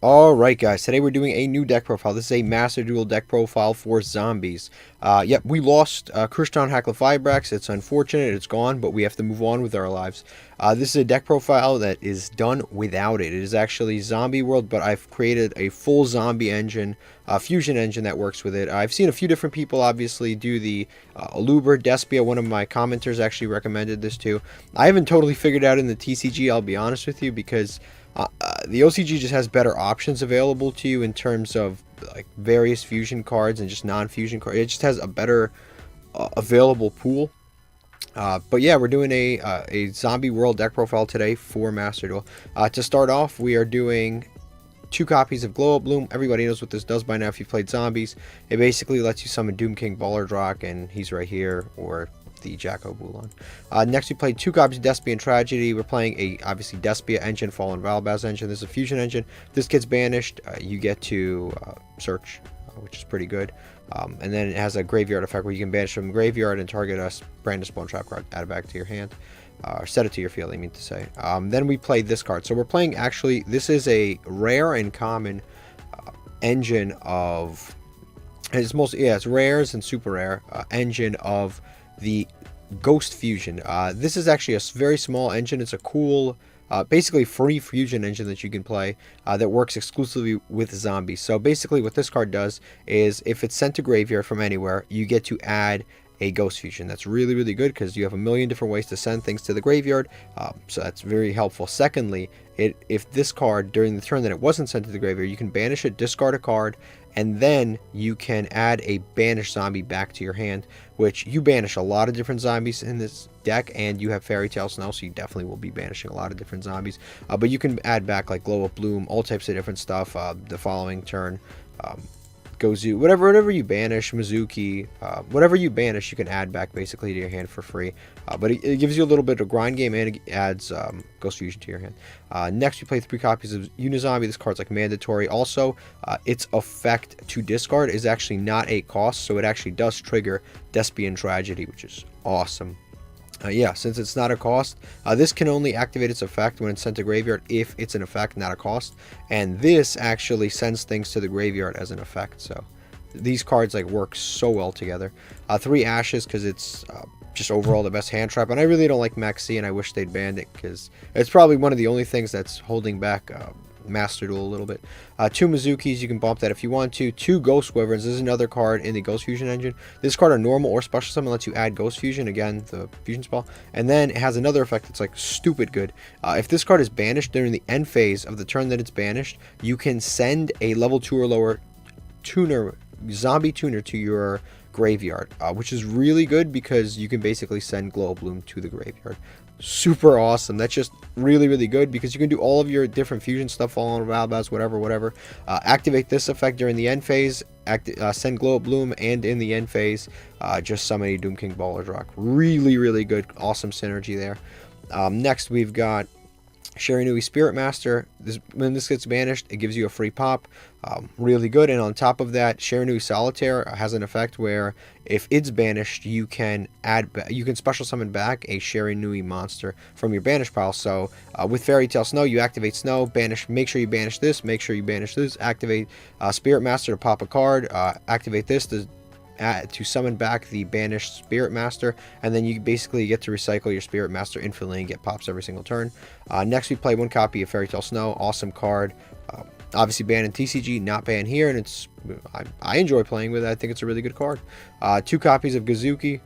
Alright guys, today we're doing a new deck profile. This is a Master Duel deck profile for zombies. Yep, we lost Kriston Hacklefibrax. It's unfortunate, it's gone, but we have to move on with our lives. This is a deck profile that is done without it. It is actually Zombie World, but I've created a full zombie engine, fusion engine that works with it. I've seen a few different people obviously do the Aluber, Despia. One of my commenters actually recommended this too. I haven't totally figured out in the TCG, I'll be honest with you, because the OCG just has better options available to you in terms of like various fusion cards and just non-fusion cards. It just has a better available pool. But yeah, we're doing a Zombie World deck profile today for Master Duel. To start off, we are doing 2 copies of Glow Up Bloom. Everybody knows what this does by now if you've played zombies. It basically lets you summon Doom King Ballardrock, and he's right here, or the Yugioh Bulan. Next, we played 2 copies of Despia and Tragedy. We're playing obviously Despia engine, Fallen Valbaz engine. This is a fusion engine. If this gets banished, you get to search, which is pretty good. And then it has a graveyard effect where you can banish from the graveyard and target a Branded Spawn Trap card, add it back to your hand. Or set it to your field, I mean to say. Then we played this card. So we're playing, actually, this is a rare and common engine of, it's mostly, yeah, it's rares and super rare engine of the Ghost Fusion. This is actually a very small engine. It's a cool, basically free fusion engine that you can play that works exclusively with zombies. So basically what this card does is if it's sent to graveyard from anywhere, you get to add a Ghost Fusion. That's really, really good because you have a million different ways to send things to the graveyard. So that's very helpful. Secondly, if this card, during the turn that it wasn't sent to the graveyard, you can banish it, discard a card, and then you can add a banished zombie back to your hand, which you banish a lot of different zombies in this deck, and you have Fairy Tale Snow, so you definitely will be banishing a lot of different zombies. But you can add back like Glow Up Bloom, all types of different stuff the following turn. Gozu, whatever you banish, Mizuki, whatever you banish, you can add back basically to your hand for free. But it gives you a little bit of grind game, and it adds Ghost Fusion to your hand. Next, we play 3 copies of Unizombie. This card's like mandatory. Also, its effect to discard is actually not a cost, so it actually does trigger Despia and Tragedy, which is awesome. Yeah, since it's not a cost, this can only activate its effect when it's sent to graveyard if it's an effect, not a cost. And this actually sends things to the graveyard as an effect. So these cards like work so well together. 3 Ashes because it's just overall the best hand trap. And I really don't like Maxi, and I wish they'd banned it because it's probably one of the only things that's holding back Master Duel a little bit. 2 Mizukis, you can bump that if you want to. 2 Ghost Wyverns, this is another card in the Ghost Fusion engine. This card on normal or special summon lets you add Ghost Fusion, again, the fusion spell. And then it has another effect that's like stupid good. If this card is banished during the end phase of the turn that it's banished, you can send a level 2 or lower tuner, zombie tuner to your graveyard, which is really good because you can basically send Glow Bloom to the graveyard. Super awesome. That's just really, really good because you can do all of your different fusion stuff, Fallen Valbaz, whatever. Activate this effect during the end phase, send Glow Up Bloom, and in the end phase, just summon a Doom King Ballardrock. Really, really good, awesome synergy there. Next, we've got Shiranui Spirit Master. When this gets banished, it gives you a free pop. Really good. And on top of that, Shiranui Solitaire has an effect where if it's banished, you can special summon back a Shiranui monster from your banish pile. So with Fairy Tale Snow, you activate Snow, banish. Make sure you banish this. Make sure you banish this. Activate Spirit Master to pop a card. Activate this to summon back the banished Spirit Master, and then you basically get to recycle your Spirit Master infinitely and get pops every single turn. Next, we play 1 copy of Fairy Tale Snow. Awesome card. Obviously banned in TCG, not banned here, and I enjoy playing with it. I think it's a really good card. 2 copies of Gazuki.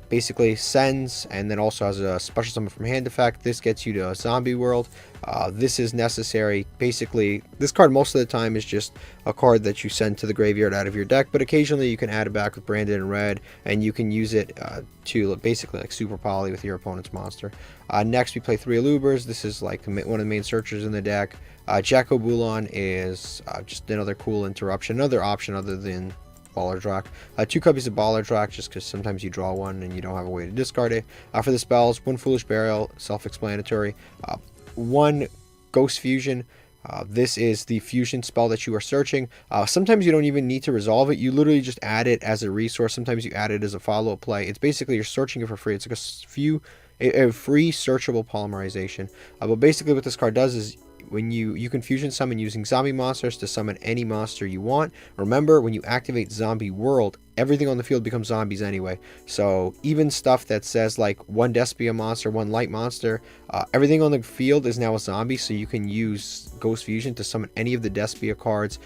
Basically sends, and then also has a special summon from hand effect. This gets you to a zombie world. This is necessary. Basically, this card most of the time is just a card that you send to the graveyard out of your deck, but occasionally you can add it back with Branded in red, and you can use it to basically like super poly with your opponent's monster. Next, we play 3 Alubers. This is like one of the main searchers in the deck. Yugioh Bulan is just another cool interruption, another option other than Ballardrock. 2 copies of Ballardrock, just because sometimes you draw one and you don't have a way to discard it. For the spells, 1 Foolish Burial, self-explanatory. 1 Ghost Fusion. This is the fusion spell that you are searching. Sometimes you don't even need to resolve it. You literally just add it as a resource. Sometimes you add it as a follow-up play. It's basically you're searching it for free. It's like a free searchable polymerization. But basically what this card does is you can fusion summon using zombie monsters to summon any monster you want. Remember, when you activate Zombie World, everything on the field becomes zombies anyway. So even stuff that says like one despia monster, one light monster, everything on the field is now a zombie. So you can use Ghost Fusion to summon any of the despia cards.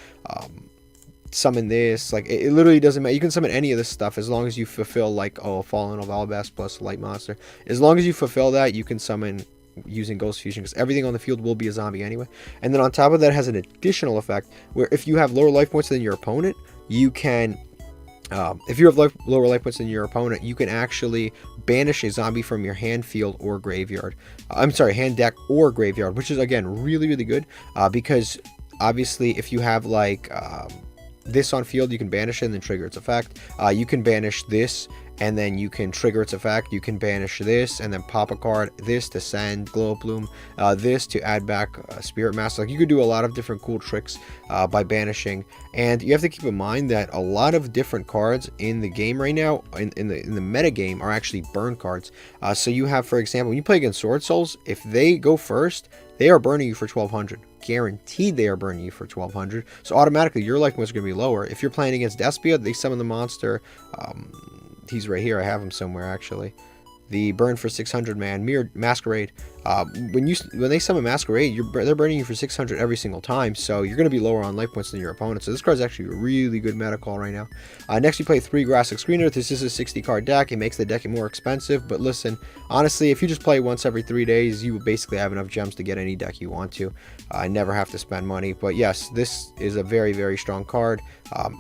Summon this, like it literally doesn't matter. You can summon any of this stuff as long as you fulfill like Fallen of Alabast plus light monster. As long as you fulfill that, you can summon using Ghost Fusion, because everything on the field will be a zombie anyway. And then on top of that, it has an additional effect where if you have lower life points than your opponent, you can if you have lower life points than your opponent, you can actually banish a zombie from your hand, field, or graveyard. I'm sorry, hand, deck, or graveyard, which is again really good, because obviously if you have like this on field, you can banish it and then trigger its effect. You can banish this and then you can trigger its effect. You can banish this and then pop a card, this to send Glow Up Bloom, this to add back Spirit Master. Like, you could do a lot of different cool tricks by banishing. And you have to keep in mind that a lot of different cards in the game right now, in the meta game, are actually burn cards. So you have, for example, when you play against Sword Souls, if they go first, they are burning you for 1200. Guaranteed they are burning you for 1200. So automatically your life points are going to be lower. If you're playing against Despia, they summon the monster. He's right here. I have him somewhere actually. The burn for 600 man Mirror Masquerade. When they summon Masquerade, they're burning you for 600 every single time, so you're going to be lower on life points than your opponent. So this card is actually a really good meta call right now. Next, you play 3 Grassic Screener. This is a 60 card deck. It makes the deck more expensive, but listen, honestly, if you just play once every 3 days, you will basically have enough gems to get any deck you want to. I never have to spend money. But yes, this is a very strong card,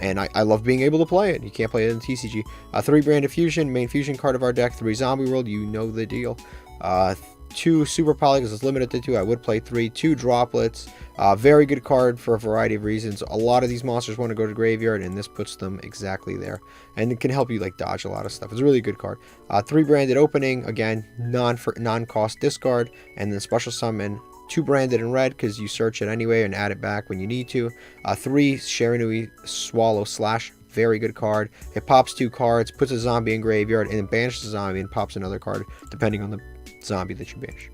and I love being able to play it. You can't play it in TCG. 3 Branded Fusion, main fusion card of our deck. 3 Zombie World, you know the deal. 2 Super Poly, because it's limited to 2. I would play 3. 2 Droplets. Very good card for a variety of reasons. A lot of these monsters want to go to graveyard, and this puts them exactly there. And it can help you like dodge a lot of stuff. It's a really good card. 3 Branded Opening, again, non-cost discard, and then special summon 2 Branded in red because you search it anyway and add it back when you need to. 3 Shiranui Swallow Slash. Very good card. It pops 2 cards, puts a zombie in graveyard, and then banishes a zombie and pops another card, depending on the zombie that you banish.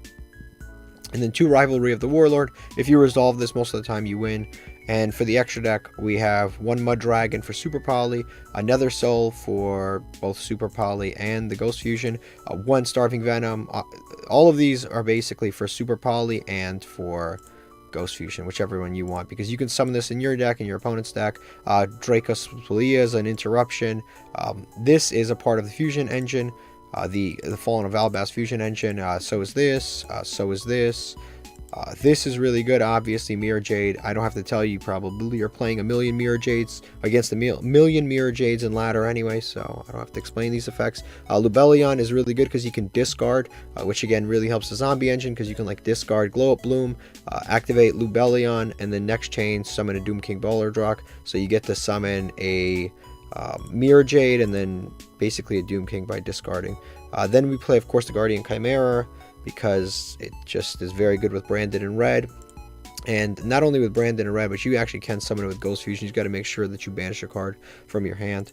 And then 2 Rivalry of the Warlord. If you resolve this, most of the time you win. And for the extra deck, we have 1 Mud Dragon for Super Poly, another Soul for both Super Poly and the Ghost Fusion, 1 Starving Venom. All of these are basically for Super Poly and for Ghost Fusion, whichever one you want, because you can summon this in your deck and your opponent's deck. Dracos Splia is an interruption. This is a part of the fusion engine, the Fallen of Alabast fusion engine. So is this. So is this. This is really good. Obviously, Mirror Jade. I don't have to tell you, probably you're playing a million Mirror Jades against a million Mirror Jades in ladder anyway, so I don't have to explain these effects. Lubellion is really good because you can discard, which again really helps the zombie engine, because you can like discard Glow Up Bloom, activate Lubellion, and then next chain summon a Doom King Bowler Drock. So you get to summon a Mirror Jade and then basically a Doom King by discarding. Then we play, of course, the Guardian Chimera, because it just is very good with Branded in red. And not only with Branded in red, but you actually can summon it with Ghost Fusion. You've got to make sure that you banish a card from your hand.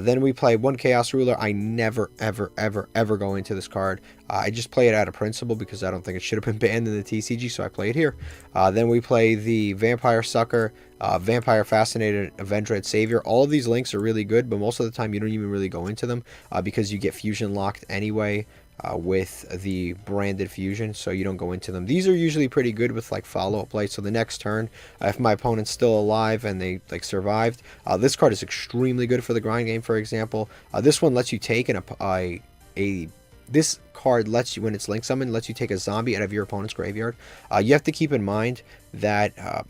Then we play 1 Chaos Ruler. I never, ever go into this card. I just play it out of principle because I don't think it should have been banned in the TCG, so I play it here. Then we play the Vampire Sucker, Vampire Fascinated, Avenged Savior. All of these links are really good, but most of the time you don't even really go into them because you get fusion locked anyway. With the Branded Fusion, so you don't go into them. These are usually pretty good with like follow-up play. So the next turn, if my opponent's still alive and they like survived, this card is extremely good for the grind game. For example, this one lets you take this card lets you, when it's link summon, lets you take a zombie out of your opponent's graveyard. You have to keep in mind that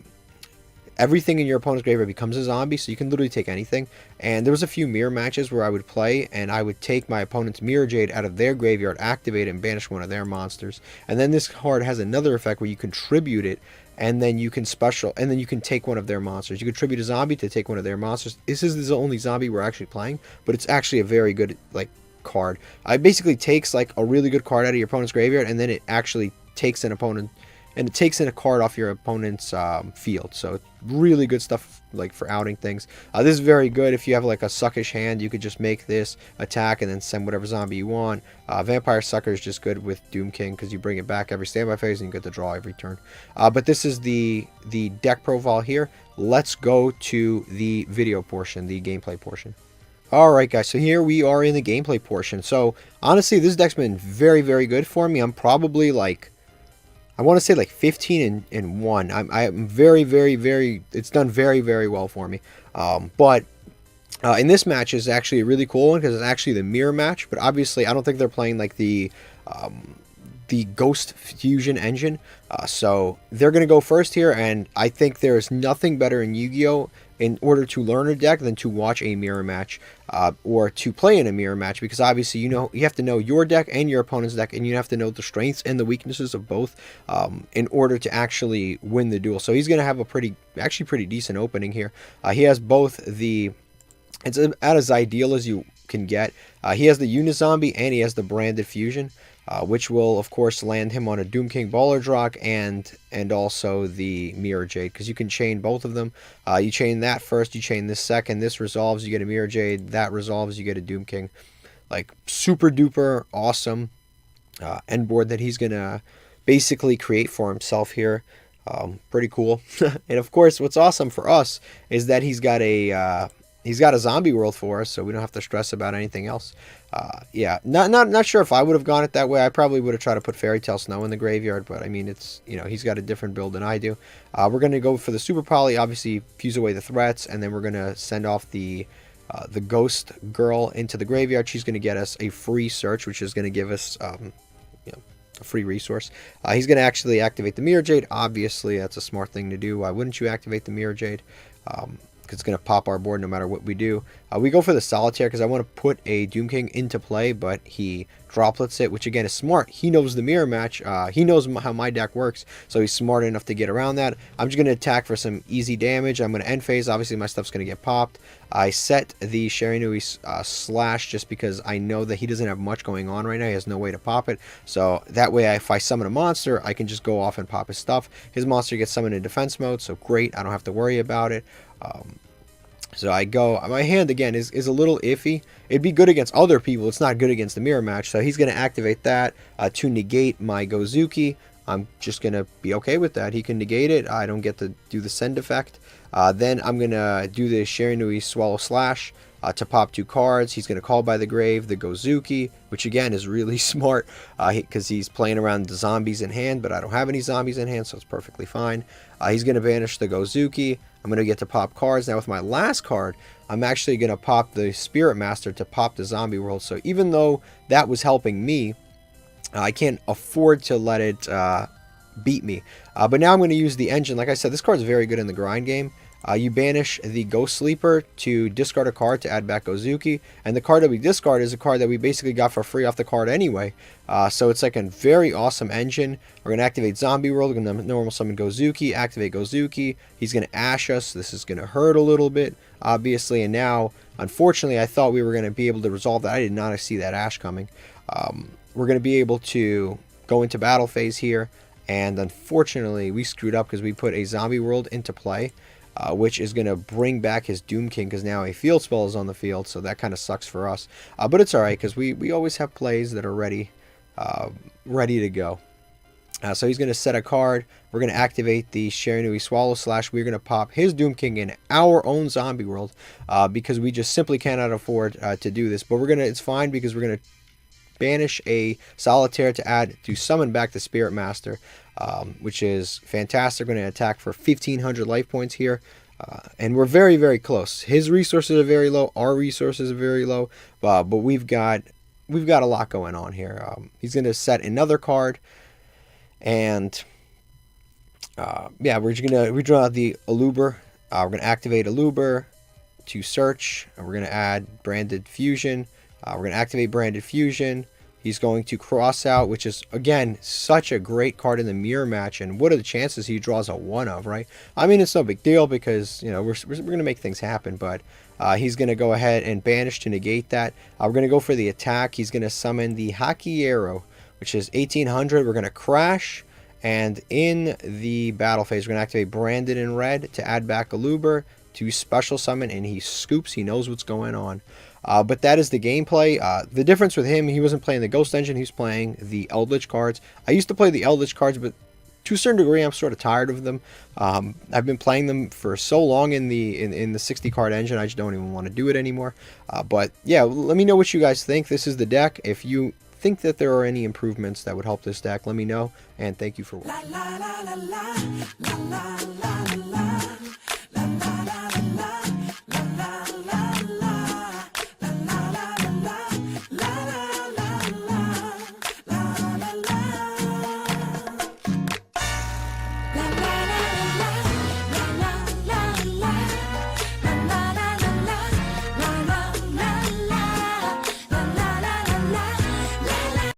everything in your opponent's graveyard becomes a zombie, so you can literally take anything. And there was a few mirror matches where I would play and I would take my opponent's Mirror Jade out of their graveyard, activate it, and banish one of their monsters. And then this card has another effect where you contribute it, and then you can take one of their monsters. You contribute a zombie to take one of their monsters. This is the only zombie we're actually playing, but it's actually a very good like card. It basically takes like a really good card out of your opponent's graveyard, and then it actually takes an opponent. and it takes in a card off your opponent's field. So really good stuff like for outing things. This is very good if you have like a suckish hand. You could just make this attack and then send whatever zombie you want. Vampire Sucker is just good with Doom King because you bring it back every standby phase and you get to draw every turn. But this is the deck profile here. Let's go to the video portion, the gameplay portion. Alright guys, so here we are in the gameplay portion. So honestly, this deck's been very, very good for me. I'm probably like, I want to say like 15 and 1. I'm very, very, very, it's done very, very well for me. But in this match is actually a really cool one because it's actually the mirror match. But obviously, I don't think they're playing like the Ghost Fusion engine. So they're going to go first here, and I think there's nothing better in Yu-Gi-Oh! In order to learn a deck than to watch a mirror match or to play in a mirror match, because obviously you have to know your deck and your opponent's deck, and you have to know the strengths and the weaknesses of both in order to actually win the duel. So he's going to have a actually pretty decent opening here. He has both it's about as ideal as you can get. He has the Unizombie and he has the Branded Fusion, which will of course land him on a Doom King Baller Drock and also the Mirror Jade, because you can chain both of them. You chain that first, you chain this second, this resolves, you get a Mirror Jade, that resolves, you get a Doom King. Like super duper awesome end board that he's gonna basically create for himself here. Pretty cool. And of course what's awesome for us is that he's got a zombie world for us, so we don't have to stress about anything else. Yeah, not sure if I would have gone it that way. I probably would have tried to put Fairy Tale Snow in the graveyard, but I mean, it's, he's got a different build than I do. We're going to go for the Super Poly, obviously fuse away the threats, and then we're going to send off the Ghost Girl into the graveyard. She's going to get us a free search, which is going to give us a free resource. He's going to actually activate the Mirror Jade. Obviously, that's a smart thing to do. Why wouldn't you activate the Mirror Jade? It's going to pop our board no matter what we do. We go for the Solitaire because I want to put a Doom King into play, but he droplets it, which again is smart. He knows the mirror match. He knows how my deck works, so he's smart enough to get around that. I'm just going to attack for some easy damage. I'm going to end phase. Obviously, my stuff's going to get popped. I set the Shiranui Slash just because I know that he doesn't have much going on right now. He has no way to pop it. So that way, if I summon a monster, I can just go off and pop his stuff. His monster gets summoned in defense mode, so great. I don't have to worry about it. So I go, my hand again is a little iffy. It'd be good against other people. It's not good against the mirror match. So he's going to activate that to negate my Gozuki. I'm just going to be okay with that. He can negate it. I don't get to do the send effect. Then I'm going to do the Shiranui Swallow Slash to pop 2 cards. He's going to call by the grave the Gozuki, which again is really smart because he's playing around the zombies in hand, but I don't have any zombies in hand, so it's perfectly fine. He's going to banish the Gozuki. I'm going to get to pop cards. Now with my last card, I'm actually going to pop the Spirit Master to pop the zombie world. So even though that was helping me, I can't afford to let it beat me. But now I'm going to use the engine. Like I said, this card is very good in the grind game. You banish the Ghost Sleeper to discard a card to add back Gozuki, and the card that we discard is a card that we basically got for free off the card anyway. So it's like a very awesome engine. We're going to activate Zombie World. We're going to normal summon Gozuki, activate Gozuki. He's going to Ash us. This is going to hurt a little bit, obviously. And now, unfortunately, I thought we were going to be able to resolve that. I did not see that Ash coming. We're going to be able to go into battle phase here, and unfortunately, we screwed up because we put a Zombie World into play. Which is going to bring back his Doom King because now a field spell is on the field, so that kind of sucks for us. But it's alright because we always have plays that are ready to go. So he's going to set a card. We're going to activate the Shiranui Swallow Slash. We're going to pop his Doom King in our own zombie world because we just simply cannot afford to do this. But it's fine because we're going to banish a Solitaire to summon back the Spirit Master, which is fantastic. We're going to attack for 1,500 life points here, and we're very, very close. His resources are very low. Our resources are very low, but we've got a lot going on here. He's going to set another card, and yeah, we draw the Aluber. We're going to activate Aluber to search, and we're going to add Branded Fusion. We're going to activate Branded Fusion. He's going to cross out, which is, again, such a great card in the mirror match. And what are the chances he draws a 1 of, right? I mean, it's no big deal because, we're going to make things happen. But he's going to go ahead and banish to negate that. We're going to go for the attack. He's going to summon the Haki Arrow, which is 1,800. We're going to crash. And in the battle phase, we're going to activate Branded in red to add back Aluber to special summon, and he scoops. He knows what's going on. But that is the gameplay. The difference with him, he wasn't playing the Ghost Engine, he was playing the Eldritch cards. I used to play the Eldritch cards, but to a certain degree, I'm sort of tired of them. I've been playing them for so long in the 60 card engine, I just don't even want to do it anymore. But yeah, let me know what you guys think. This is the deck. If you think that there are any improvements that would help this deck, let me know. And thank you for watching.